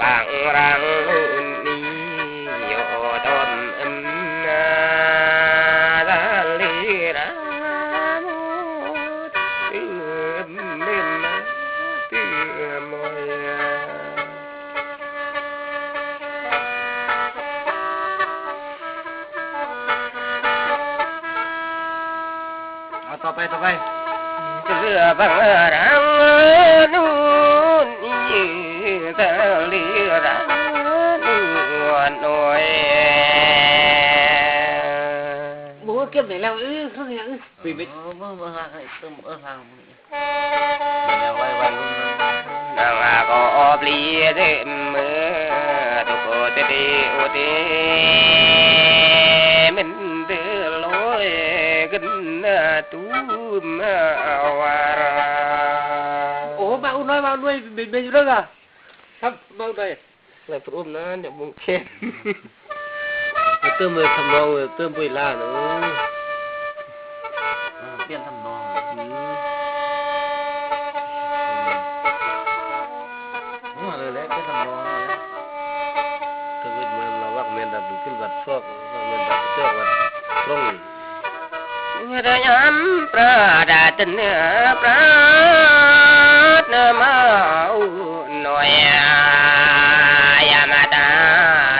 บางรังนี้โยตนดาลีราตื่นเล่นตื่นมอยเอาต่อไปเรือบังรังนู่นนี่ทะเลรังนู่นหน่อยบ่เก็บได้แล้วเฮาหยังปีบิบ่หาให้ตึมทางแล้วไว้วันลุงนางก็อบลีเด้มือตุโกเตดีโอเตมันเดลอยกันตูมาวาราโอ้มาอุ้น้อยมาด้วยเป็นอยู่เด้อครับมาด้วยแล้วพระอุ้มนะเดี๋ยวมึงเข้มเติมมือทำนองเติมปุ้ยล่าเนาะเปลี่ยนทำนองเลยแล้วเป็นทำนองถ้าเกิดมันเราวักแม่นดับขึ้นวัดซอกแม่นดับเจ้าวัดตรงระยำประดาตเนื้อประดมาหน่อยยามาตา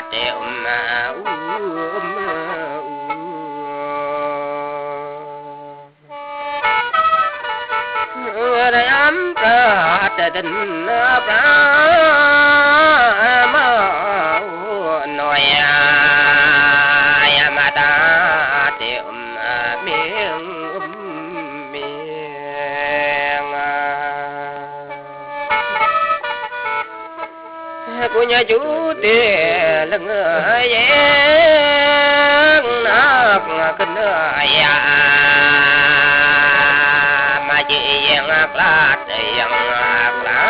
เตอุมาระยำประดาตเนื้อประมาหน่อยยามาตาเตอุเมียงกูญาจุเตลงเยงนักขึ้นยามาเยงกลาดยังกลา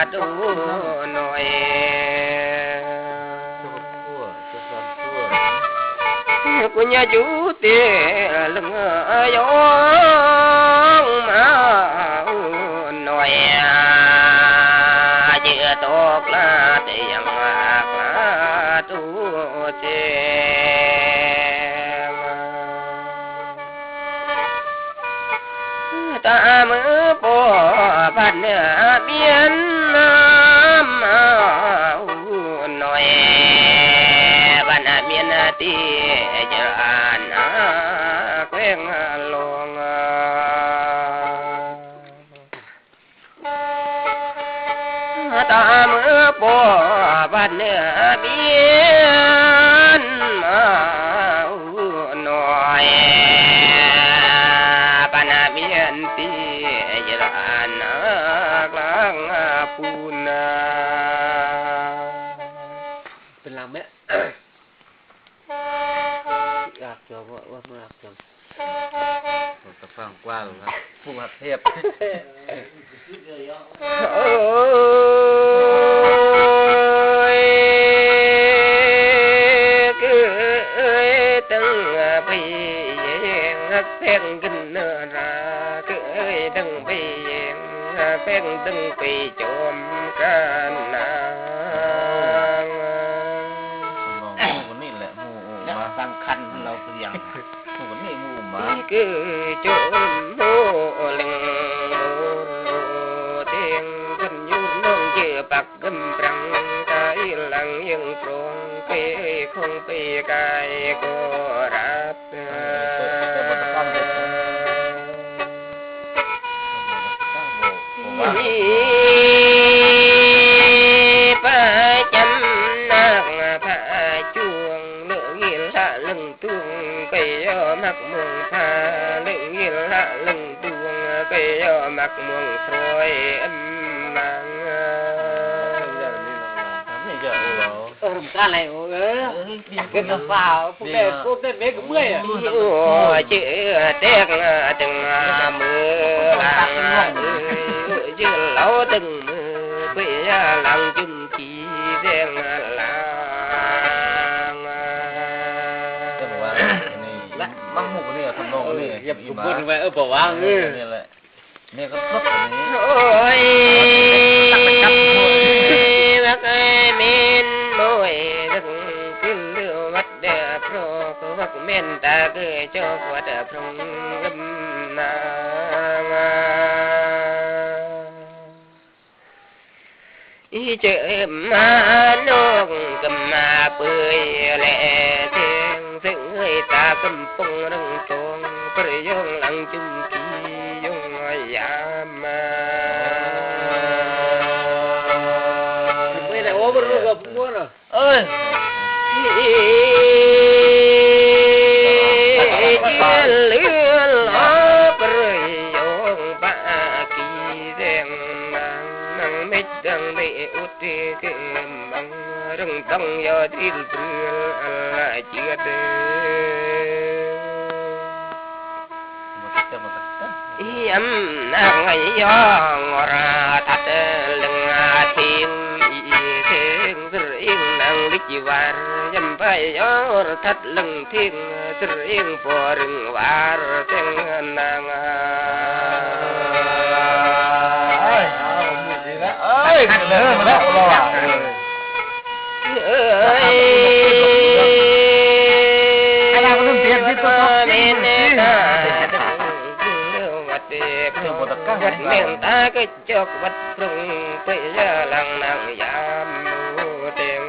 ดดูหน่อยกูญาจุเตลงยงมาหน่อยเจอตกลาดยังกลาดดูเจตามือปอพันเนื้อเมียนน้ำหน่อยบันเมียนตีจานแกงลงตามือปอพันเนื้อเมียนหน่อยบันเมียนตีจานกลางปูนาเป็นลำแม่อยากจะว่ามาอยากจะตะฟังกว้างครับผู้หัดเทพโอ้ยคือตั้งปีฮักแพงกันเนราคือตั้งปีฮักแพงตั้งปีจมกันนาสังคัญเราคืออย่างหมูนี่หมูหมาคือจมโมลิงโมเตียงกันอยู่น้องเจือปักกำปรังกายหลังยังตรงไปคงไปกายก็รับไปจำนักพระจวงเลืองละลึงตวงไปย่อมักมวงพาเลืองละลึงตวงไปย่อมักมวงทรอยมังนี่จะโอ้รำคาญอะไรโอ้เกินฝ่าพวกได้เมฆเมื่อยอ่ะโอ้เจือแตกตึงมือหลังยืนเหลาตึงมือไปหลังจุ่มจีแดงหลังจะบอกว่านี่และมังหมูนี่ทำนองนี่อย่าพูดไว้บอกว่านี่แหละนี่ก็ครบอันนี้โอ้ยมักเม กแม่นตาเกยจอกวัดพรงกำนางอีเจอมานกกำมาเปื่อยแลเทียงซึ่งเอ้ยตากำปงรังตรงประยงหลังจุมกียงยามมาไม่ได้โอ้บ่รู้กับพวกน่ะเอ้ยเลือลอประยงปากีแดงนังเม็ดดังได้อุติเกมบังรังตังยอดิลเปลือละเจียดยำนางยองราทัดลึงทิงอีเทงสริงนางลิจิวารยำไปยอรทัดลึงทิงสริงปอรึงวารเต็งนางเอ้ยเอาหมดดีแล้วเอ้ยเลิกแล้วรอไอ้เราก็ต้องเตรียมที่ตัวท็อปนี่วัดเมืองตาก็จอกวัดปรุงไปยะลังนางยามมูเต็ง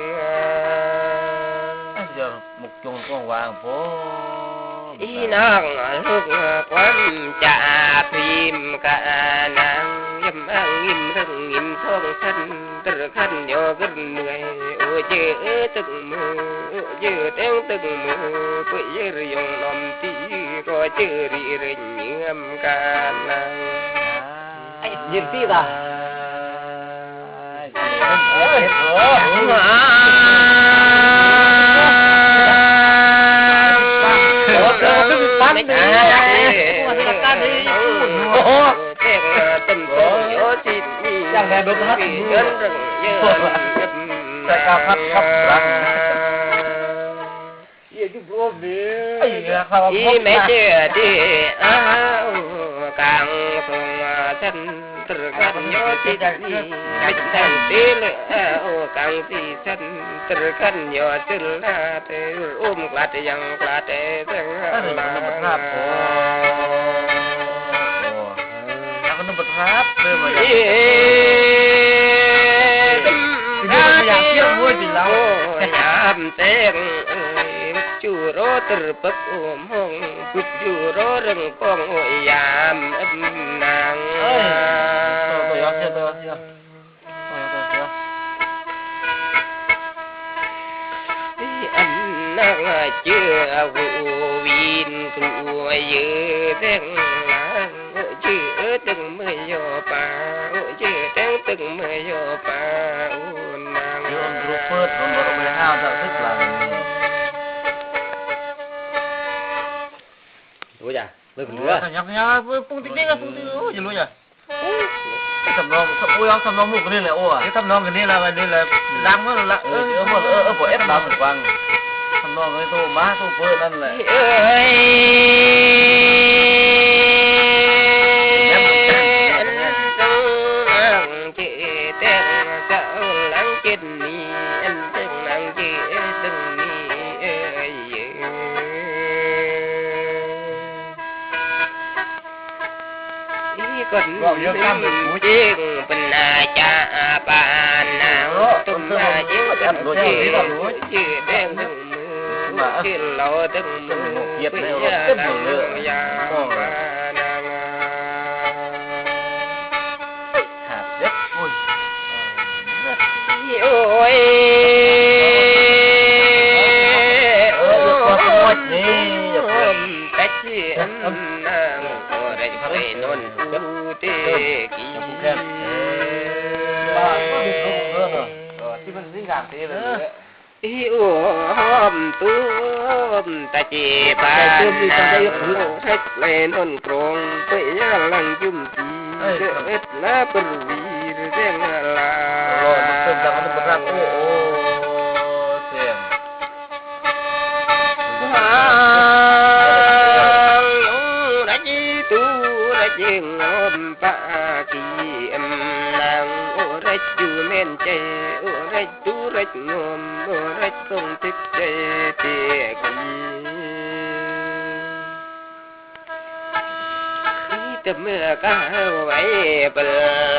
เดี๋ยวมุกจงก็วางโพอีนางลูกความจะพิมพ์กะนางยำอ้างยิ้มเรื่องยิ้มท้องฉันตระคันยอกันเหนื่อยโอ้เจอตึงมือเจอแตงตึงมือไปเยรยงนอมตีก็เจอรีเรเงียมกะนางยินตีตาเอ้ยปันนี่ว่าจะกันนี่โอ้โหเต็งตึ้งโตโยสิมีอย่างไรบ่ครับเดินเรื่องเยอะแต่กะพัดครับลังอยู่พร้อมนี่ไอ้ครับอีแม่เจ้อดิอ้าวกลางทงฉันตระกันโยสิมีไม่ทันตีเลยโอ้กลางที่ฉันตระกันโยสิลาเตอุ้มกลาดยังกลาดเตสังลาครับโอ้แล้วก็ต้องประทับเด้อบ่อยากเที่ยวมวยสิเรายามเต็งจูโรตรปักอมห้องปุดจูโรเรื่องป้องยามนางตัวยอดเสียอันนางเจือหูวินกลัวเยือแดงนางชื่อตึงเมื่อยป่าชื่อแดงตึงเมื่อยป่านางอยู่รูปเปิดมันบ่ได้ห้าวจะทึกหลังรู้จ้ะเบิ่งเหลือยังปุ้งติ๊กๆปุ้งติ๊กอย่ารู้จ้ะสำรองโอ้ยสำรองมุกกันนี่แหละโอ้สำรองกันนี่ละวันนี้ละล้างมื้อละหมดบ่เอ็ดมาฟังสำรองไอ้โตมาโตเปิดนั่นแหละเอ้ยอันจังนางเจแตงเจ้าหลังเจ็ดนี้อันจังนางเจตึงนี้เอ้ยคนจริงเป็นนาจาปานนางตุ้มมาจิ้งกันชื่อแดงตึงมือชื่อเราตึงมือเปียนางยามนางขาดเด็ดโอ้ยนี่แต่ที่นางก็ได้ไปนอนดูเตกี้บ้านก็มีที่มันสิงามเตเลยอีโอ้หอมตุ้มตะจีปาเฮ็ดแลนอนกรองไปย่างลังจุ่มตีเฮ็ดลาปรีเสียงลาโอ้มันเป็นจังมันบ่รับโอ้เสียงยิงอมปากีนางโอรัจจูเม่นใจโอรัจจูรัจงอมโอรัจทรงติดใจเตียกี ตึมกะไว้เปิล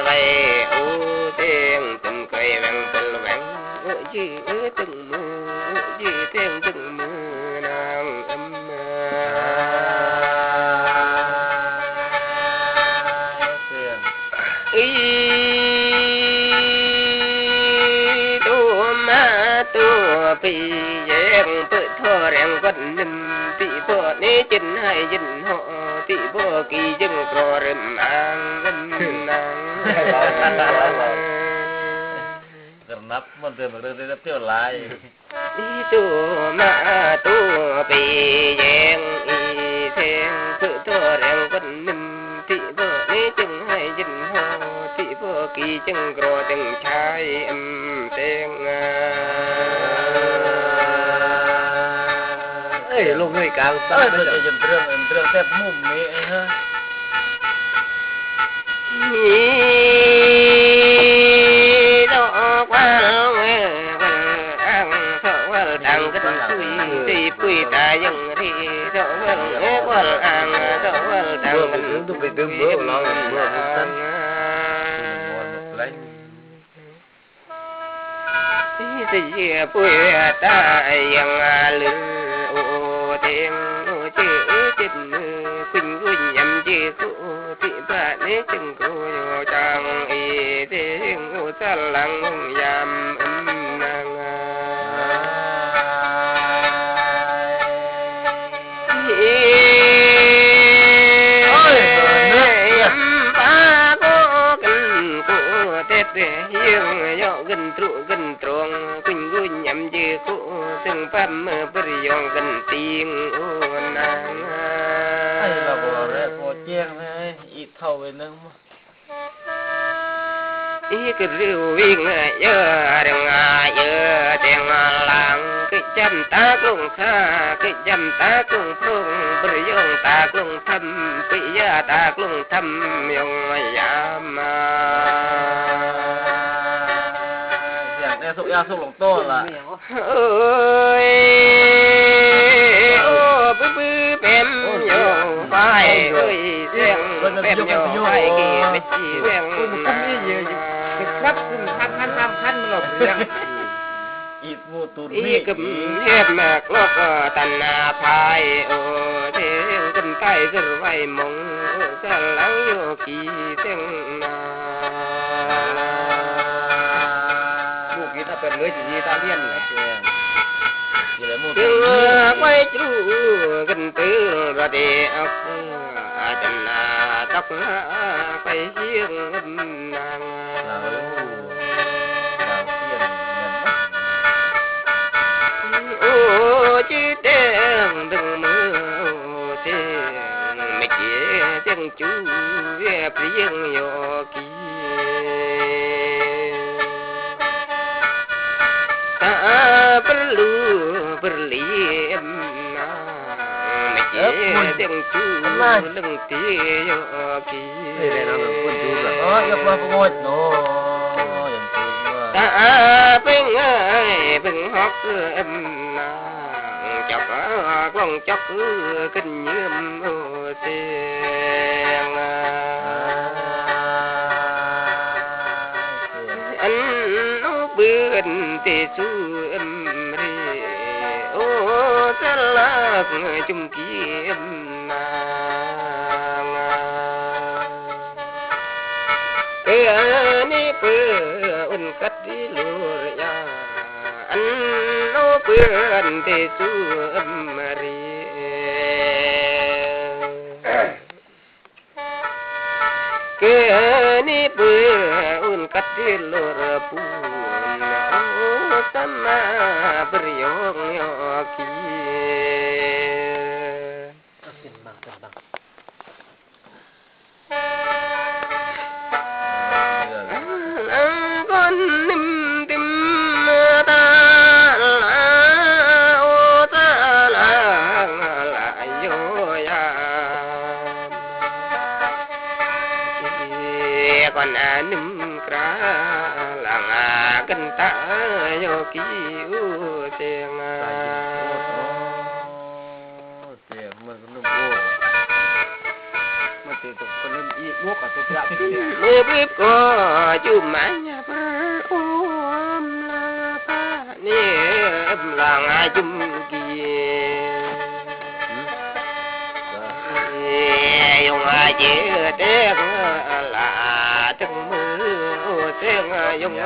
ไว้โอ้เต็งตึงไกวแวงเปิลแวงโอ้ยื้อตึงมือยื้อเต็งตึงมือนางตัวมาตัวปีแยงเปิดท่อแรงวันนึมติบ่นี้จินให้ยินหอติบ่กี่จึงกรอเริ่มอ่างนาง นับมันเดินมาเรื่อยๆเที่ยวหลายตัวมาตัวปีแยงอีแทงเปิดท่อแรงวันนึมติบ่นี้จึงให้ยินหอติบ่กี่จึงกรอจึงชายเต็งลงในกลางซ้ายจะจนเรื่องแทบมุมนี้ฮะดอกว่าอังเท่าว่าดังกันสุยตีปุ้ยตายังรีเท่าว่าอังเท่าว่าดังกันตุไปดึงเบอร์เราเบอร์สั้นสิปุ้ยตายังลือโอ้เต็งโอ้เจจิตคุญกุญยำจีกุติบะนี้จึงกูอยู่จังอีเต็งโอ้สัลลังยำนางกันตรุกันตรงคุญกุญยำจีกุซึ่งปั๊มปริยองกันติงโอ้นางไอ้เราบ่แลพอแจ้งอีเท่าไปนึงอีกริววิ่งเยอะเรื่องเยอะเตียงหลังคือจำตากลงท่าคือจำตากลงพรงปริยองตากลงทำปิยาตากลงทำยองยามมาสุกยาสุกหลงโต้ล่ะเอ้ยโอ้ปื้อๆเป็นโยไปเอ้ยเสียงเป็นโยไปกี่ไปจีแวงนี่เยอะครับคันหลบเรื่องอีกมูตุนี่กึมเฮ็ดแมกลอกตันนาภายโอ้เทงกันใต้กระไว้มงสลังโยกีเต็งนาเป็นเลยจีตาเลียนนะตึงไว้จูกันตื้อระเดอักจันนาตักไปเฮียงนางโอ้จีแดงดึงมือเตงไม่เกี่ยจังจูเวียเปลี่ยงโยกีberlian yang cu lưng tía kỳ oh ya qua ngồi no ta bên ơi bên hót chọc con chọc kinh nhâm tiền anh nó bươn tê su chung kiếm ni bơ un cắt đi lùa ya anh nó bươn tê su ri ni bơ un cắt đi lùa pu ô sama beryong yo ki còn num kra lang kan ta yo ki u tiền tiền mà num ô mà thì tụi con lên y quốc ở tụi gặp mưa bếp có chùm mãi nhà ba ôm la ba nè là ngài chùm kia dùng chữ tiếng là tiếng mưa tiếng dùng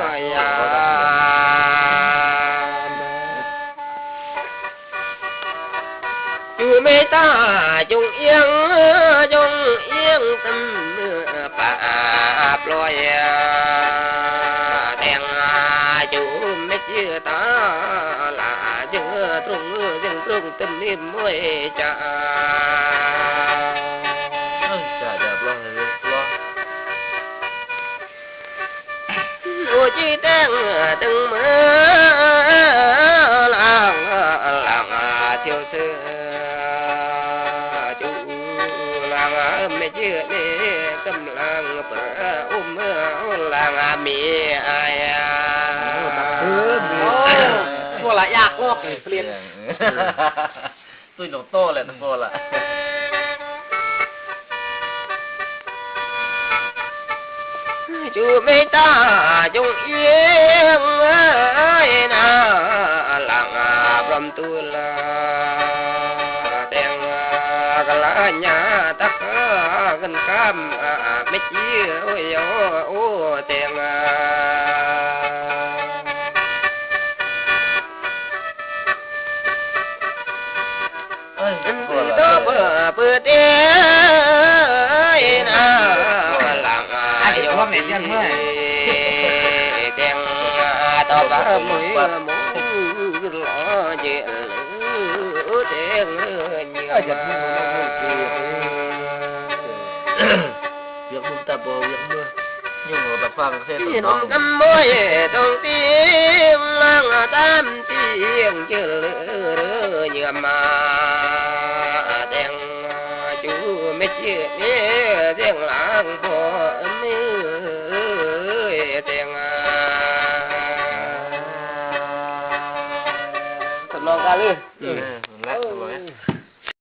chữ mê ta chung yên tâm bà lôi đèn chữ mê chữ ta là chữ trung tâm niệm môi cha ô chi đang từng mơ làng thiêu sư chú làng mẹ chưa nè tâm làng bờ làng mẹ aiพวกละยากโลกเปลี่ยน ตุ้ยหลงโตแหละทั้งโตล่ะchú mê ta chung yên ơi na làng bầm tu la đèn la nhà tắc gần cam mê chi ôi ô đèn đó bờ đê na có mẹ chân thôi đèn tao cả mũi lọ về lửa đèn nhiều việc mưa ta bồ việc mưa nhưng mà bà phang xe tụi nó cắm môi trong tiếng lăng tam tiếng chưa lửa nhiều mà đèn chú mấy chiếc đèn làng bò